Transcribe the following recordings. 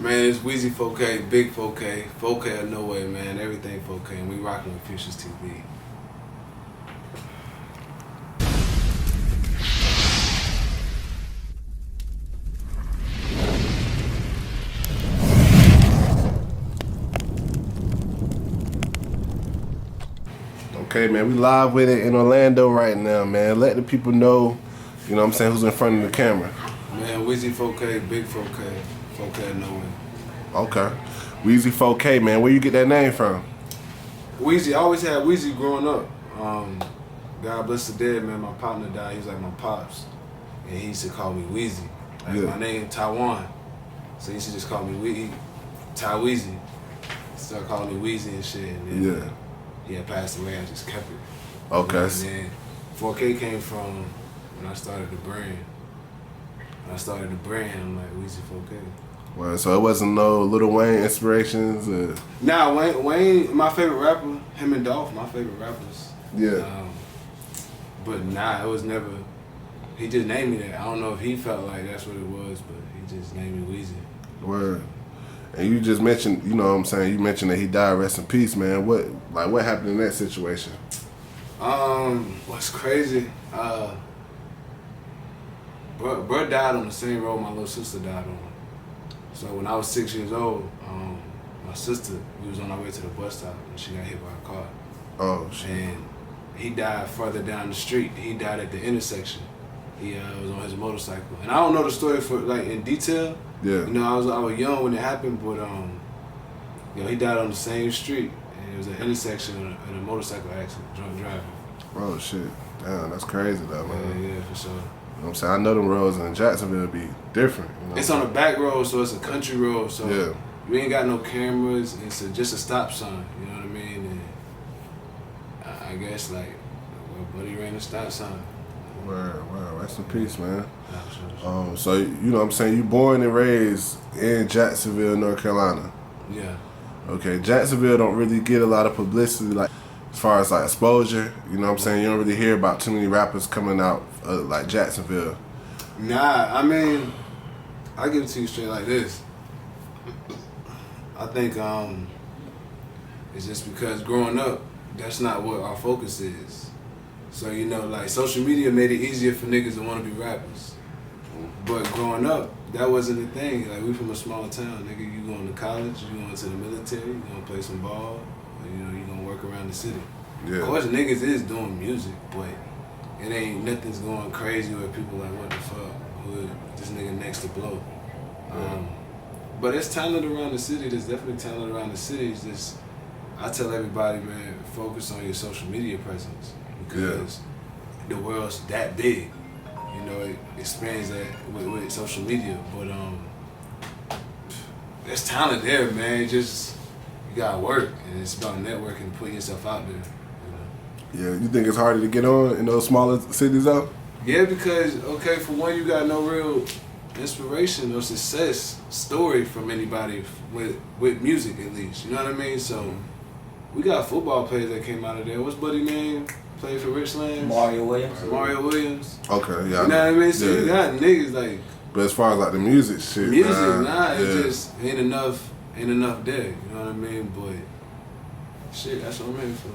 Man, it's Weezy4k, big 4K, 4K or no way, man. Everything 4K, and we rocking with Future's TV. Okay, man, we live with it in Orlando right now, man. Let the people know, you know what I'm saying, who's in front of the camera. Man, Weezy4k, big 4K, 4K or no way. Okay. Weezy4k, man, where you get that name from? Weezy, I always had Weezy growing up. God bless the dead, man. My partner died. He was like my pops. And he used to call me Weezy. Like my name, Taiwan. So he used to just call me Weezy, Weezy. Started calling me Weezy and shit. And then, he had passed away. I just kept it. Okay. And then 4K came from when I started the brand. When I started the brand, I'm like Weezy4k. Well, so it wasn't no Lil Wayne inspirations? Nah, Wayne, my favorite rapper. Him and Dolph, my favorite rappers. Yeah. But nah, it was never. He just named me that. I don't know if he felt like that's what it was, but he just named me Weezy. Word. And you just mentioned, you know what I'm saying, you mentioned that he died, rest in peace, man. What happened in that situation? What's crazy, bro died on the same road my little sister died on. So when I was 6 years old, my sister, we was on our way to the bus stop and she got hit by a car. Oh, shit. And he died further down the street. He died at the intersection. He was on his motorcycle. And I don't know the story for like in detail. Yeah. You know, I was young when it happened, but you know, he died on the same street. And it was an intersection in a motorcycle accident, drunk driving. Oh shit. Damn, that's crazy though, man. Yeah, for sure. You know what I'm saying? I know them roads in Jacksonville be different. You know it's on a back road, so it's a country road, so yeah. you ain't got no cameras. It's just a stop sign, you know what I mean? And I guess like, well, buddy ran a stop sign. Wow, rest in peace, man. So, you know what I'm saying, you born and raised in Jacksonville, North Carolina. Yeah. Okay, Jacksonville don't really get a lot of publicity, like, as far as, like, exposure. You know what I'm saying? You don't really hear about too many rappers coming out, like, Jacksonville. Nah, I mean, I give it to you straight like this. I think it's just because growing up, that's not what our focus is. So, you know, like, social media made it easier for niggas to want to be rappers. But growing up, that wasn't a thing. Like, we from a smaller town, nigga. You going to college, you going to the military, you going to play some ball, or, you know, you going to work around the city. Yeah. Of course, niggas is doing music, but it ain't nothing's going crazy where people like, what the fuck, who this nigga next to blow. But it's talent around the city. There's definitely talent around the city. It's just, I tell everybody, man, focus on your social media presence. Because the world's that big, you know, it expands that with social media. But there's talent there, man. Just you gotta work, and it's about networking and putting yourself out there. You know? Yeah, you think it's harder to get on in those smaller cities, though? Yeah, because okay, for one, you got no real inspiration or success story from anybody with music, at least. You know what I mean? So we got football players that came out of there. What's buddy name? Played for Richlands. Mario Williams. Mario Williams. Okay, yeah. You know what I mean? So you got niggas like. But as far as like the music shit, it just ain't enough there. You know what I mean? But shit, that's what I'm in for.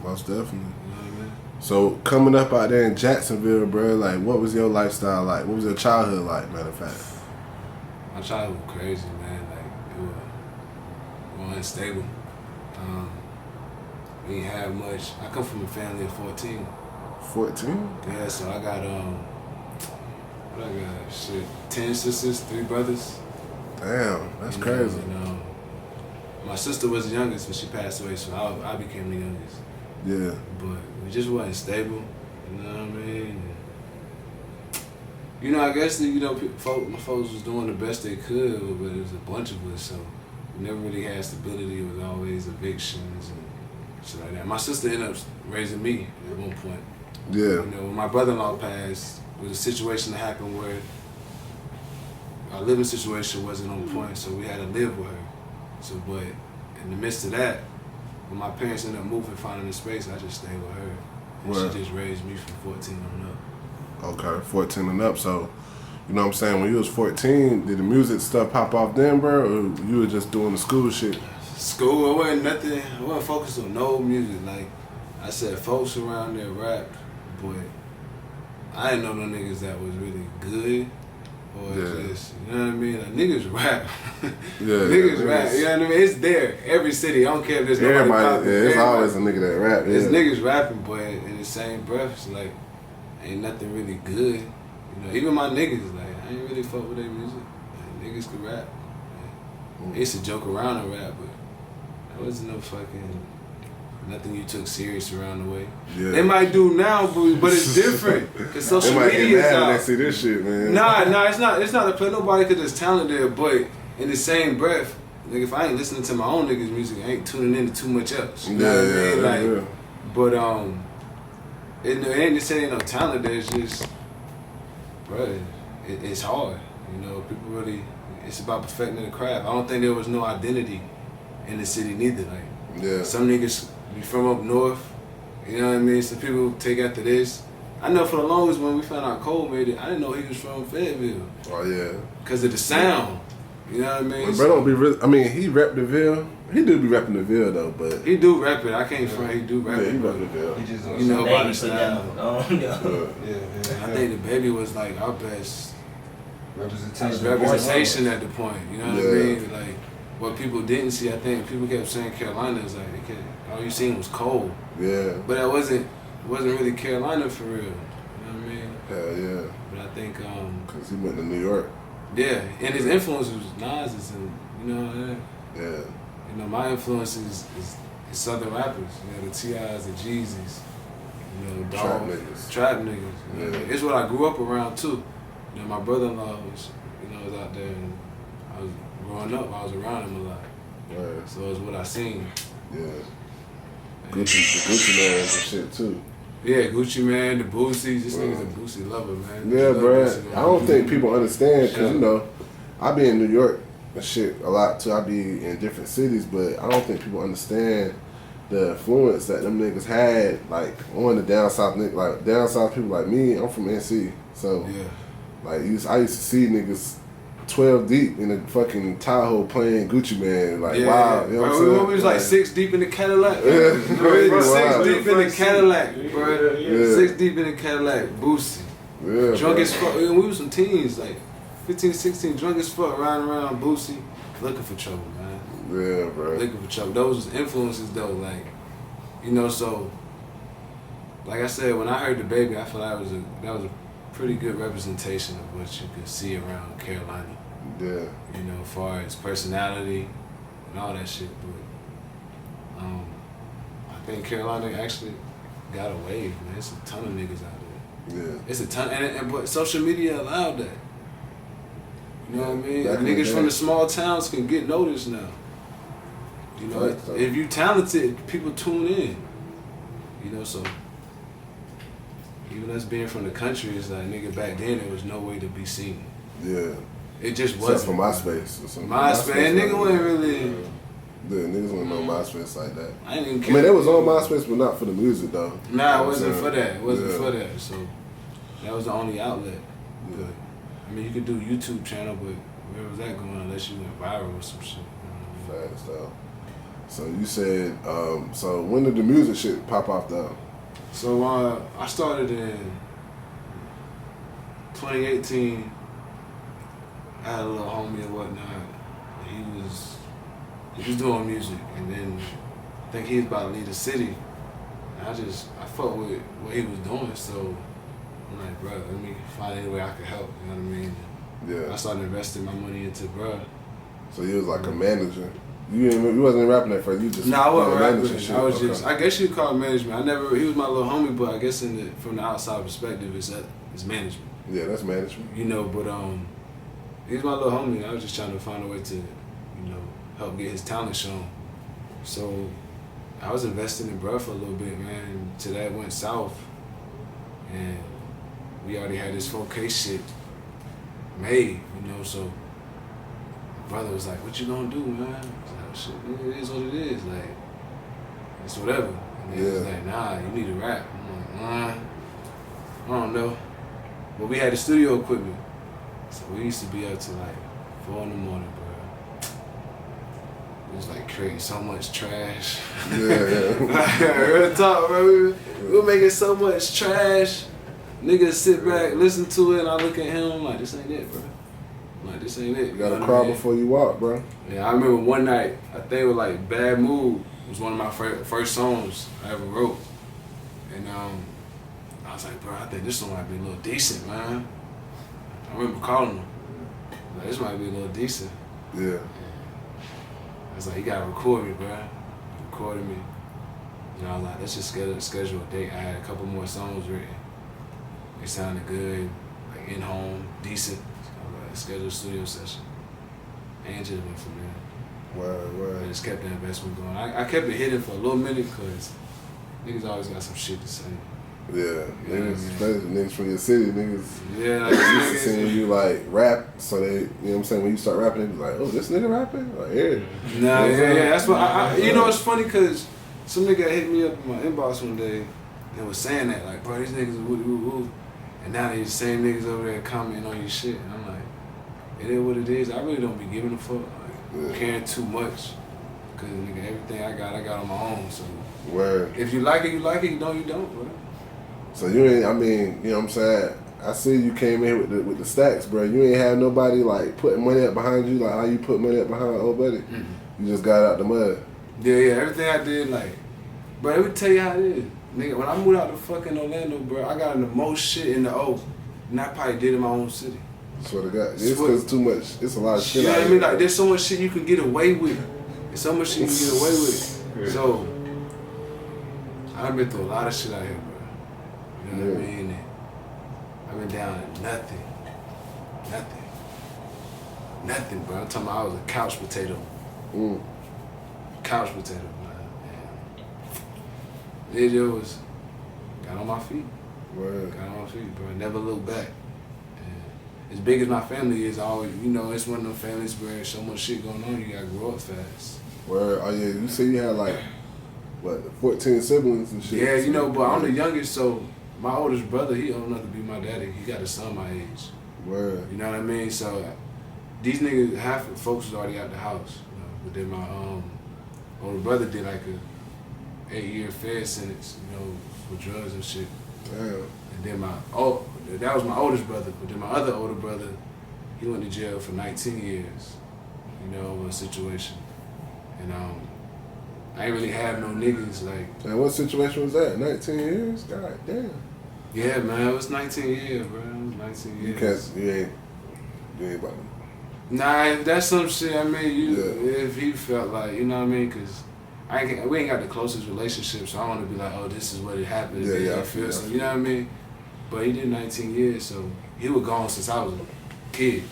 Most definitely. You know what I mean? So coming up out there in Jacksonville, bro, like what was your lifestyle like? What was your childhood like, matter of fact? My childhood was crazy, man. Like it was unstable. We didn't have much. I come from a family of 14. 14? Yeah, so I got what I got? Shit, 10 sisters, 3 brothers. Damn, that's crazy. And, my sister was the youngest when she passed away, so I became the youngest. Yeah. But we just wasn't stable. You know what I mean? You know, I guess my folks was doing the best they could, but it was a bunch of us, so we never really had stability. It was always evictions and shit like that. My sister ended up raising me at one point. Yeah. You know, when my brother-in-law passed, it was a situation that happened where our living situation wasn't on point, so we had to live with her. So, but in the midst of that, when my parents ended up moving, finding a space, I just stayed with her. And she just raised me from 14 on up. Okay, 14 and up. So You know what I'm saying? When you was 14, did the music stuff pop off then, bro, or you were just doing the school shit? School, it wasn't nothing. I wasn't focused on no music. Like I said, folks around there rapped, but I didn't know no niggas that was really good. Or just, you know what I mean? Like, niggas rap. Niggas rap. You know what I mean? It's there. Every city. I don't care if there's nobody popping. It's always a nigga that rap. It's niggas rapping, but in the same breath, it's like, ain't nothing really good. You know, even my niggas, like, I ain't really fuck with their music. Like, niggas could rap. Like, they used to joke around and rap, but there wasn't no fucking... Nothing you took serious around the way. Yeah. They might do now, but it's different. Cause social media is out. They see this shit, man. Nah, it's not a play. Nobody could just talent there, but in the same breath, like if I ain't listening to my own niggas' music, I ain't tuning into too much else. You know what I mean? Like, but it ain't to say ain't no talent there. It's just, bro, it's hard. You know, people really. It's about perfecting the craft. I don't think there was no identity in the city neither. Like, some niggas. We from up north, you know what I mean? Some people take after this. I know for the longest when we found out Cole made it, I didn't know he was from Fayetteville. Oh yeah. Because of the sound, you know what I mean? But bro don't be really, I mean, he rep the Ville. He do be repping the Ville though, but. He do rep it. I can't front, he do rep it. He rep the Ville. He just you know about the style. Yeah. I think the baby was like our best representation at the point, you know what I mean? Like, what people didn't see, I think people kept saying Carolina is like, all you seen was Cole. Yeah. But that wasn't really Carolina for real. You know what I mean? Hell yeah. But I think because he went to New York. Yeah, and his influence was Nas's and you know yeah. You know, my influence is Southern rappers, you know, the T.I.s, the Jeezys, you know, trap niggas. You know? It's what I grew up around too. You know, my brother-in-law was out there and I was growing up, I was around him a lot. Right. So it's what I seen. Yeah. Gucci Man and shit too. Yeah, Gucci Man, the Boosie. This nigga's a Boosie lover, man. Yeah, bro. I don't think people understand because, you know, I be in New York and shit a lot too. I be in different cities, but I don't think people understand the influence that them niggas had, like, on the down south, like, down south people like me. I'm from NC, so, like, I used to see niggas 12 deep in a fucking Tahoe playing Gucci Man, like wow, you know what I'm saying? We was like 6 deep in the Cadillac. Six deep in the Cadillac, bro. 6 deep in the Cadillac, Boosie. Yeah, drunk as fuck. We was some teens, like 15, 16, drunk as fuck, riding around Boosie, looking for trouble, man. Yeah, bro. Looking for trouble. Those was influences though, like, you know, so like I said, when I heard the baby, I feel like that was a pretty good representation of what you could see around Carolina. Yeah. You know, as far as personality and all that shit. But I think Carolina actually got a wave, man. It's a ton of niggas out there. Yeah. It's a ton, but social media allowed that. You know what I mean? Niggas from the small towns can get noticed now. You know, if you talented, people tune in. You know, so even us being from the country, it's like, nigga, back then there was no way to be seen. Yeah. It just wasn't. Except for MySpace or something. MySpace, nigga wasn't really. Yeah, niggas wasn't on MySpace like that. I didn't even care. I mean, they was on MySpace, but not for the music, though. Nah, it wasn't for that. It wasn't for that. So that was the only outlet. Yeah. I mean, you could do YouTube channel, but where was that going unless you went viral or some shit? Fast, though. So you said, so when did the music shit pop off, though? So I started in 2018. I had a little homie and whatnot. He was doing music, and then I think he was about to leave the city. And I fucked with what he was doing, so I'm like, bro, let me find any way I could help. You know what I mean? Yeah. I started investing my money into bro. So you was like a manager. You wasn't rapping at first. You just I wasn't rapping. I was just. I guess you'd call it management. He was my little homie, but I guess from the outside perspective, it's management. Yeah, that's management. You know, but he was my little homie. I was just trying to find a way to, you know, help get his talent shown. So I was investing in bruh for a little bit, man. Till that went south, and we already had this 4K shit made, you know. So my brother was like, "What you gonna do, man?" I was like, "Shit, it is what it is. Like, it's whatever." And he was like, "Nah, you need to rap." I'm like, I don't know. But we had the studio equipment. So we used to be up to like 4 in the morning, bro. It was like creating so much trash. Yeah. Real talk, bro. We were making so much trash. Niggas sit back, listen to it, and I look at him, I'm like, this ain't it, bro. I'm like, this ain't it. You gotta crawl before you walk, bro. Yeah, I remember one night, I think it was like Bad Mood was one of my first songs I ever wrote. And I was like, bro, I think this one might be a little decent, man. I remember calling him. Like, this might be a little decent. Yeah. I was like, you gotta record me, bro. He recorded me. You know, I was like, let's just schedule a date. I had a couple more songs written. They sounded good, like in home, decent. So I was like, schedule a studio session. And just went from there. Word. I just kept the investment going. I kept it hidden for a little minute because niggas always got some shit to say. Yeah, niggas, especially niggas from your city, niggas. Yeah, like niggas seeing you like rap, so they, you know what I'm saying, when you start rapping, they be like, oh, this nigga rapping? Like, yeah. Nah, yeah, that's what you know, it's funny because some nigga hit me up in my inbox one day and was saying that, like, bro, these niggas are woo. And now they the same niggas over there commenting on your shit. And I'm like, it is what it is. I really don't be giving a fuck, like, caring too much. Because, nigga, everything I got on my own, so. Word. If you like it, you like it. You don't, bro. So you ain't, I mean, you know what I'm saying? I see you came in with the stacks, bro. You ain't have nobody like putting money up behind you, like how you put money up behind old buddy. Mm-hmm. You just got out the mud. Yeah, everything I did, like, bro, let me tell you how it is. Nigga, when I moved out to fucking Orlando, bro, I got in the most shit in the O than I probably did in my own city. Swear to God. It's because too much, it's a lot of shit. You know out what I mean? here. Like, there's so much shit you can get away with. There's so much shit you can get away with. So, I've been through a lot of shit out here, bro. You know what I mean? And I've been down to nothing, bro. I'm talking about I was a couch potato. Couch potato, man. And it was, got on my feet. Word. Got on my feet, bro. Never looked back. And as big as my family is, I always, you know, it's one of them families where there's so much shit going on, you gotta grow up fast. Word. Oh yeah, you say you had like, what, 14 siblings and shit? Yeah, you know, but I'm the youngest, so my oldest brother, he old enough to be my daddy. He got a son my age. Word. You know what I mean? So these niggas, half the folks was already out the house. You know? But then my older brother did like a 8-year fed sentence, you know, for drugs and shit. Damn. And then that was my oldest brother. But then my other older brother, he went to jail for 19 years. You know, in a situation. And I ain't really have no niggas like. And what situation was that? 19 years? God damn. Yeah, man, it was 19 years, bro. It was 19 years. You ain't about to. Nah, if that's some shit, I mean, if he felt like, you know what I mean, because we ain't got the closest relationship, so I want to be like, oh, this is what it happened. Yeah, I feel so, you know what I mean? But he did 19 years, so he was gone since I was a kid.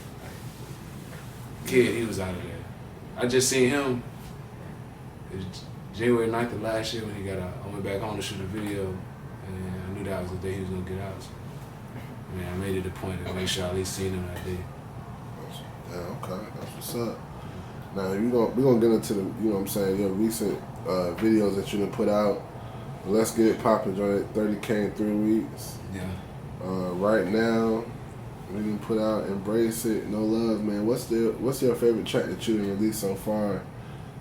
He was out of there. I just seen him. It was January 9th of last year when he got out. I went back home to shoot a video, and I knew that was the day he was gonna get out. So, I made it a point to make sure I at least seen him that day. Yeah, okay, that's what's up. Now we're gonna get into the, you know what I'm saying, your recent videos that you done put out. Let's get it popping, joint 30K in 3 weeks. Yeah. Right now, we done put out Embrace It, No Love, man. What's your favorite track that you done released so far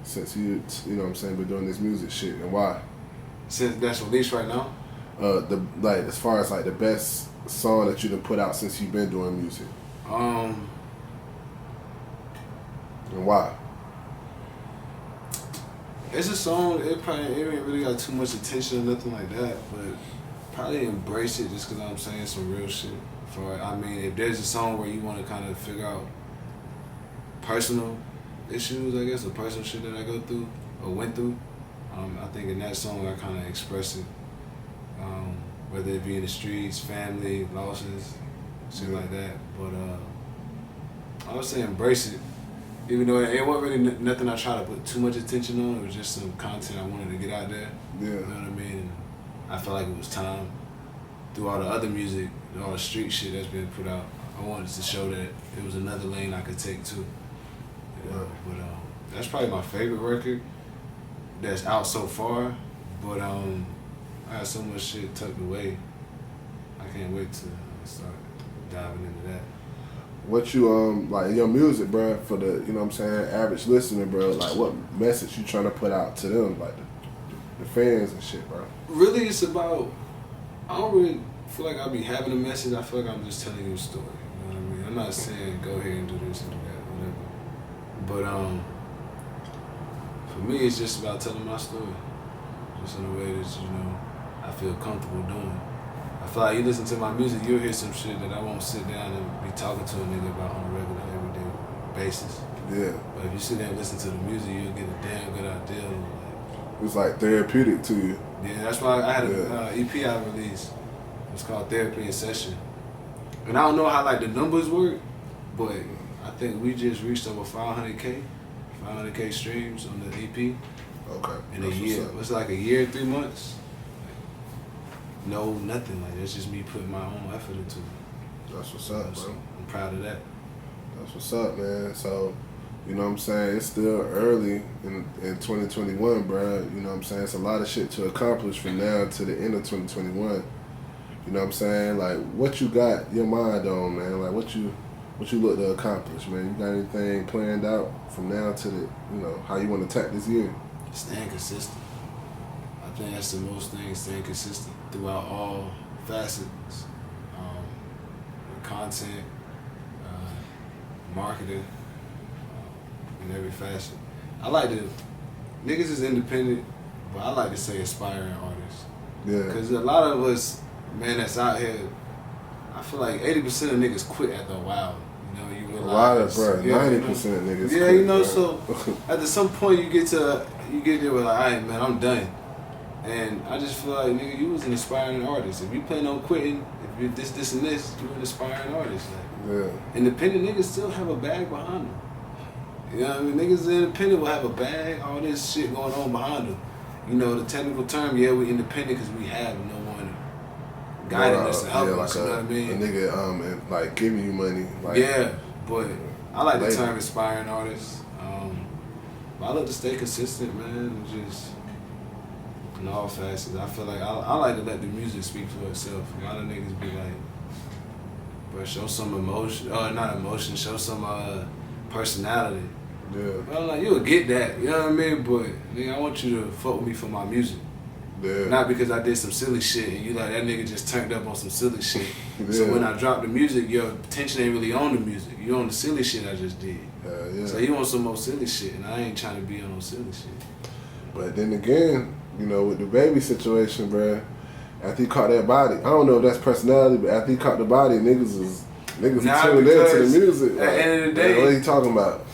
since you know what I'm saying, been doing this music shit, and why? Since that's released right now? As far as like the best song that you done put out since you've been doing music. And why? It's a song, it ain't really got too much attention or nothing like that, but probably Embrace It just because I'm saying some real shit. If there's a song where you want to kind of figure out personal issues, I guess, or personal shit that I go through or went through, I think in that song I kind of express it, whether it be in the streets, family, losses, shit like that. But I would say Embrace It. Even though it wasn't really nothing I tried to put too much attention on, it was just some content I wanted to get out there. Yeah. You know what I mean? And I felt like it was time. Through all the other music, all the street shit that's been put out, I wanted to show that it was another lane I could take too. You know? But that's probably my favorite record that's out so far. But I got so much shit tucked away. I can't wait to start diving into that. what you like in your music, bro, for the you know what I'm saying average listener, bro. Like what message you trying to put out to them, like the fans and shit, bro. Really, it's about. I don't really feel like I'll be having a message. I feel like I'm just telling you a story. You know what I mean? I'm not saying go ahead and do this and do that, whatever. But for me, it's just about telling my story, just in a way that I feel comfortable doing. I feel like you listen to my music, you'll hear some shit that I won't sit down and be talking to a nigga about on a regular, everyday basis. Yeah. But if you sit there and listen to the music, you'll get a damn good idea. Like, it's like therapeutic to you. Yeah, that's why I had an EP I released. It's called Therapy in Session. And I don't know how like the numbers work, but I think we just reached over 500K streams on the EP. Okay. In a year. It's like a year, 3 months. No, nothing. Like it's just me putting my own effort into it. That's what's up, bro. So I'm proud of that. That's what's up, man. So, you know what I'm saying? It's still early in 2021, bro. You know what I'm saying? It's a lot of shit to accomplish from now to the end of 2021. You know what I'm saying? Like, what you got your mind on, man? Like, what you look to accomplish, man? You got anything planned out from now to the, how you want to attack this year? Staying consistent. I think that's the most thing, staying consistent throughout all facets. Content, marketing, in every facet. I like to, niggas is independent, but I like to say aspiring artists. Yeah. Because a lot of us, man, that's out here, I feel like 80% of niggas quit after a while. You realize. A lot of, bro, 90% niggas yeah, quit, bro. So after some point you get there with like, all right, man, I'm done. And I just feel like, nigga, you was an aspiring artist. If you plan on quitting, if you're this, and this, you're an aspiring artist. Like, yeah. Independent niggas still have a bag behind them. You know what I mean? Niggas independent will have a bag, all this shit going on behind them. The technical term, yeah, we independent because we have no one guiding us and helping us, you know what I mean? A nigga, like, giving you money. Like, yeah, but I like the term aspiring artist. I like to stay consistent, man, and just in all facets. I feel like I like to let the music speak for itself. A lot of niggas be like, bro, show some emotion, not emotion, show some personality. Yeah. But I'm like, you'll get that, you know what I mean? But nigga, I want you to fuck with me for my music. Yeah. Not because I did some silly shit and you like, that nigga just turned up on some silly shit. Yeah. So when I drop the music, your attention ain't really on the music. You on the silly shit I just did. Yeah. So you want some more silly shit, and I ain't trying to be on no silly shit. But then again, with the baby situation, bruh, after he caught that body, I don't know if that's personality, but after he caught the body, niggas was tuned into the music. At the end of the day, what are you talking about?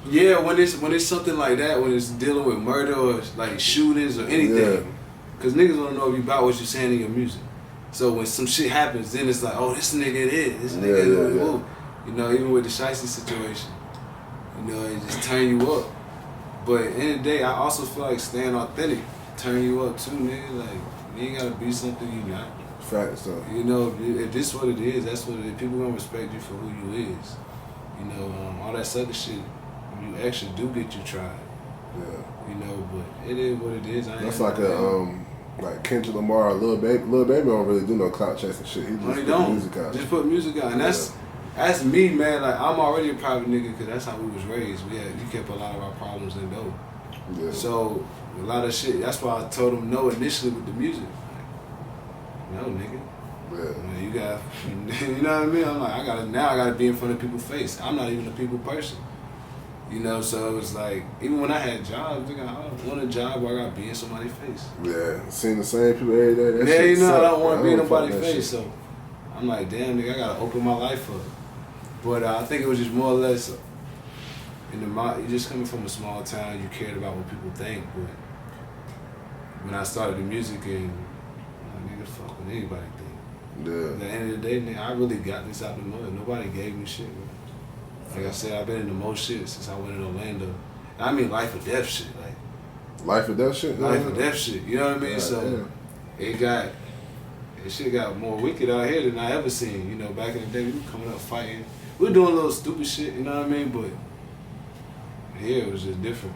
Yeah, when it's something like that, when it's dealing with murder or like shootings or anything, because niggas don't know if you about what you're saying in your music. So when some shit happens, then it's like, oh, this nigga it is. This nigga even with the Shiesty situation, it just turn you up. But at the end of the day, I also feel like staying authentic turn you up too, nigga. Like, you ain't gotta be something you not. Facts, though. If this what it is, that's what it is. People gonna respect you for who you is. All that other shit, you actually do get you tried. Yeah. But it is what it is. That's like like Kendrick Lamar, Lil Baby. Lil Baby don't really do no clout chasing shit. He just put music out. Just put music out, and that's me, man. Like, I'm already a private nigga because that's how we was raised. We kept a lot of our problems in dope. Yeah. So a lot of shit. That's why I told him no initially with the music. Like, no, nigga. Yeah. You got, you know what I mean? I'm like, I gotta be in front of people's face. I'm not even a people person. So it was like, even when I had jobs, I want a job where I gotta be in somebody's face. Yeah, seeing the same people every day. I don't want to be in nobody's face. So I'm like, damn, nigga, I gotta open my life up. But I think it was just more or less, you just coming from a small town, you cared about what people think. But when I started the music, and nigga, fuck what anybody think. Yeah. At the end of the day, nigga, I really got this out the mud. Nobody gave me shit, bro. Like I said, I've been in the most shit since I went in Orlando. And I mean life or death shit. Like, life or death shit? Life or death shit. You know what I mean? So it shit got more wicked out here than I ever seen. Back in the day, we were coming up fighting. We were doing a little stupid shit, you know what I mean? But here it was just different.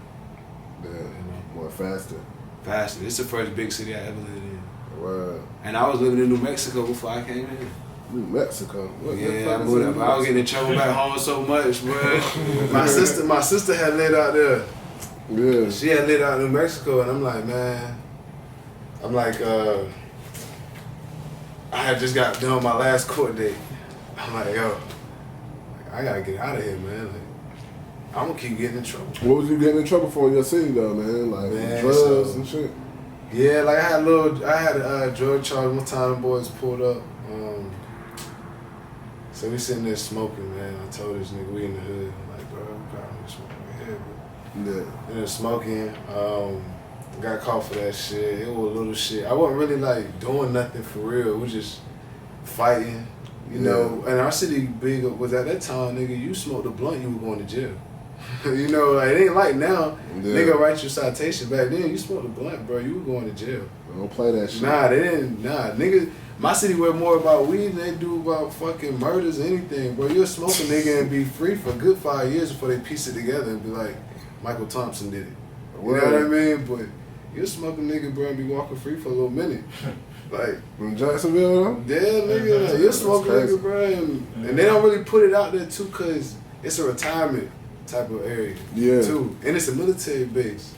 Yeah, more faster. Faster. It's the first big city I ever lived in. Wow. And I was living in New Mexico before I came here. New Mexico. What Yeah, I moved up. I was getting in trouble back home so much, bro. My sister had lived out there. Yeah. She had lived out in New Mexico, and I'm like, man. I had just got done my last court date. I'm like, yo, I gotta get out of here, man. Like, I'm gonna keep getting in trouble. What was you getting in trouble for in your city though, man? Like drugs and shit. Yeah, like I had a drug charge one time. Boys pulled up. So we sitting there smoking, man. I told this nigga we in the hood. I'm like, bro, we probably smoking right here, but yeah. and then smoking. Got caught for that shit. It was a little shit. I wasn't really like doing nothing for real. We was just fighting, you know. And our city big was at that time, nigga. You smoked a blunt, you were going to jail. You know, like, it ain't like now. Yeah. Nigga write your citation. Back then, you smoked a blunt, bro. You were going to jail. Don't play that shit. Nah, they didn't. Nah, niggas. My city were more about weed than they do about fucking murders or anything, bro. You'll smoke a nigga and be free for a good 5 years before they piece it together and be like, Michael Thompson did it. You know what I mean? But you'll smoke a nigga, bro, and be walking free for a little minute. Like, from Jacksonville, though? Yeah, nigga. Like, you'll smoke a nigga, bro. And they don't really put it out there, too, because it's a retirement type of area, too. And it's a military base.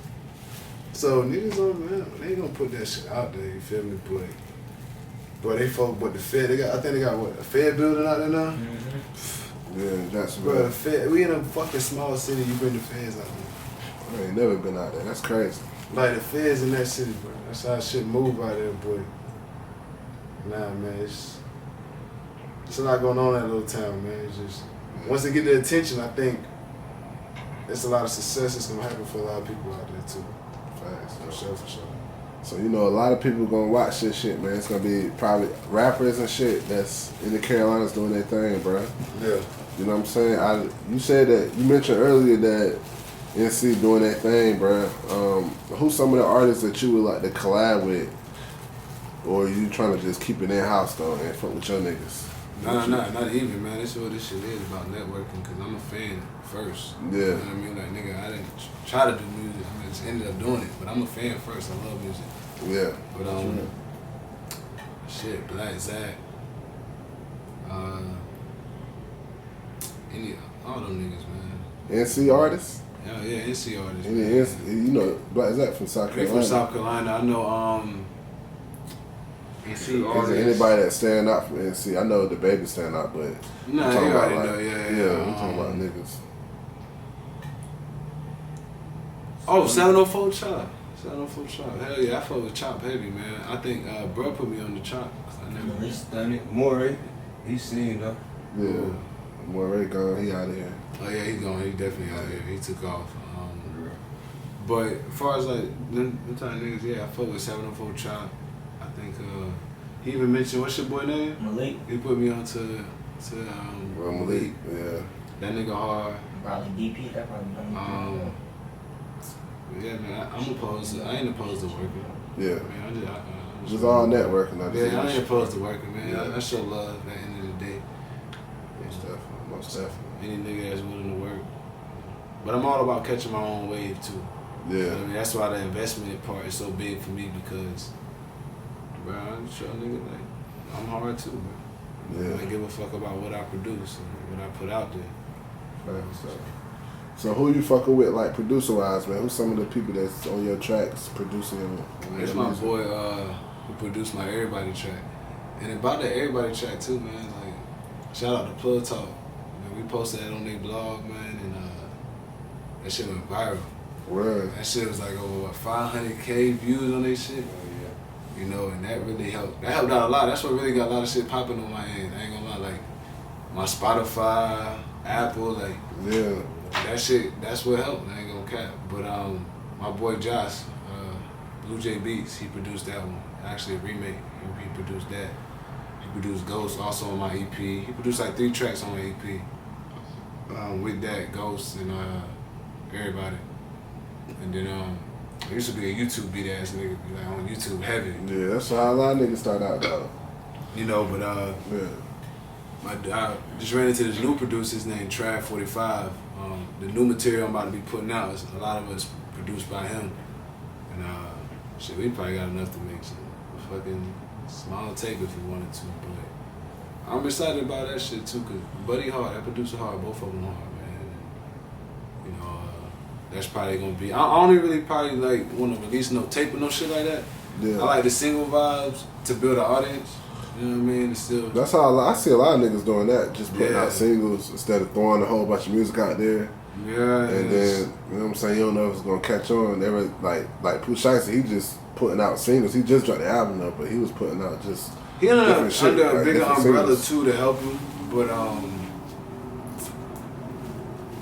So, niggas don't, man, they ain't gonna put that shit out there, you feel me? But they fuck with the Fed. I think they got, what, a Fed building out there now? Mm-hmm. Yeah, Jacksonville. Bro, the Fed, we in a fucking small city, you bring the Feds out there. I ain't never been out there. That's crazy. Like, the Feds in that city, bro. That's how shit move out there, boy. Nah, man, it's a lot going on in that little town, man. It's just, once they get the attention, I think there's a lot of success that's gonna happen for a lot of people out there, too. Facts. For sure. So, you know, a lot of people gonna watch this shit, man. It's gonna be probably rappers and shit that's in the Carolinas doing their thing, bro. Yeah. You know what I'm saying? You said that, you mentioned earlier that NC doing that thing, bro. Who's some of the artists that you would like to collab with? Or you trying to just keep it in-house, though, and fuck with your niggas? Nah, not even, man. This is what this shit is about networking, because I'm a fan first. Yeah. You know what I mean? Like, nigga, I didn't try to do music. I just ended up doing it. But I'm a fan first. I love music. Yeah. But, shit, Black Zach, all them niggas, man. NC artists? Yeah, NC artists. Yeah, you know, Black Zach from South Carolina. From South Carolina. I know, NC artists. Is there anybody that stand out from NC? I know the baby stand out, but nah, I'm talking about know, like, yeah. We're talking about niggas. Oh, 704 Chop. 704 Chop. Hell yeah, I fuck with Chop heavy, man. I think bro put me on the Chop. He's done it. More, he's seen though. Yeah. More gone, he out of here. Oh yeah, he's gone. He definitely out here. He took off. But as far as like them type niggas, yeah, I fuck with 704 Chop. I think he even mentioned, what's your boy name? Malik. He put me on to Malik. Yeah. That nigga hard. Probably DP. That probably. Yeah, man, I ain't opposed to working. Yeah. Man, I just all networking. I ain't opposed to working, man. Yeah. I show love at the end of the day. Most definitely. Any nigga that's willing to work. But I'm all about catching my own wave, too. Yeah. You know what I mean? That's why the investment part is so big for me, because, bro, I'm sure nigga, like, I'm hard, too, man. Yeah. I don't give a fuck about what I produce and what I put out there. So who you fucking with, like, producer-wise, man? Who's some of the people that's on your tracks producing them? It's my boy who produced my Everybody track. And about that Everybody track, too, man, like, shout out to Plug Talk. Man, we posted that on their blog, man, and that shit went viral. Word. That shit was like over 500K views on their shit. You know, and that really helped. That helped out a lot. That's what really got a lot of shit popping on my end. I ain't gonna lie, like, my Spotify, Apple, like, yeah. That shit, that's what helped. I ain't gonna cap. But my boy Josh, Blue J Beats, he produced that one. Actually a remake. He produced that. He produced Ghost also on my EP. He produced like 3 tracks on my EP. With that, Ghost and Everybody. And then I used to be a YouTube beat ass nigga, like on YouTube heavy. Yeah, that's how a lot of niggas start out though. You know, but I just ran into this new producer named Trav 45. The new material I'm about to be putting out is a lot of it's produced by him. And shit, we probably got enough to make some fucking small tape if we wanted to. I'm excited about that shit too, cause Buddy hard, that producer hard, both of them hard, man. And, you know, that's probably gonna be. I don't even really probably like want to release no tape or no shit like that. Yeah. I like the single vibes to build an audience. You know what I mean? It's still. That's how I see a lot of niggas doing that, just putting Yeah. out singles instead of throwing a whole bunch of music out there. Yeah. And then, you know what I'm saying, you don't know if it's gonna catch on. They were like Pooh Shiesty, he just putting out singles. He just dropped the album though, but he was putting out just he under different shit, a like bigger different umbrella singles. too to help him, but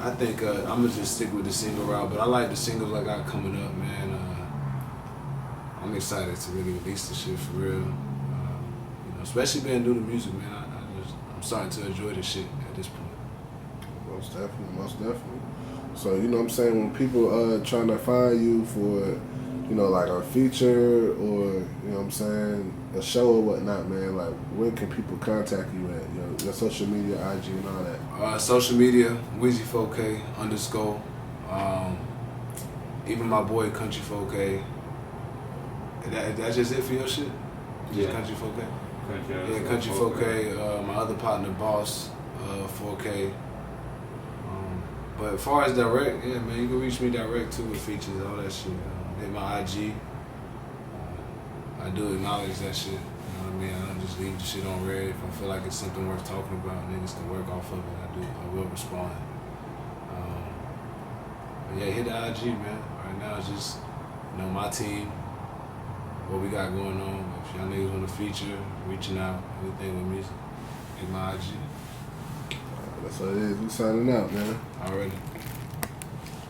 I think I'm gonna just stick with the single route. But I like the singles I got coming up, man. I'm excited to really release the shit for real. You know, especially being new to music, man. I'm starting to enjoy this shit at this point. Most definitely, most definitely. So, you know what I'm saying, when people trying to find you for, you know, like a feature or, you know what I'm saying, a show or whatnot, man, like, where can people contact you at? Your social media, IG and all that. Social media, Weezy4k _. Even my boy Country4k. That's just it for your shit? Yeah. Country4k? Country, Yeah, Country4k. My other partner, Boss 4K. But as far as direct, yeah, man, you can reach me direct too with features, all that shit. Hit my IG. I do acknowledge that shit. You know what I mean? I don't just leave the shit on red. If I feel like it's something worth talking about, niggas can work off of it. I will respond. But yeah, hit the IG, man. Right now it's just, you know, my team, what we got going on. If y'all niggas want to feature, reaching out, anything with music, hit my IG. That's what it is. We signing out, man. Already.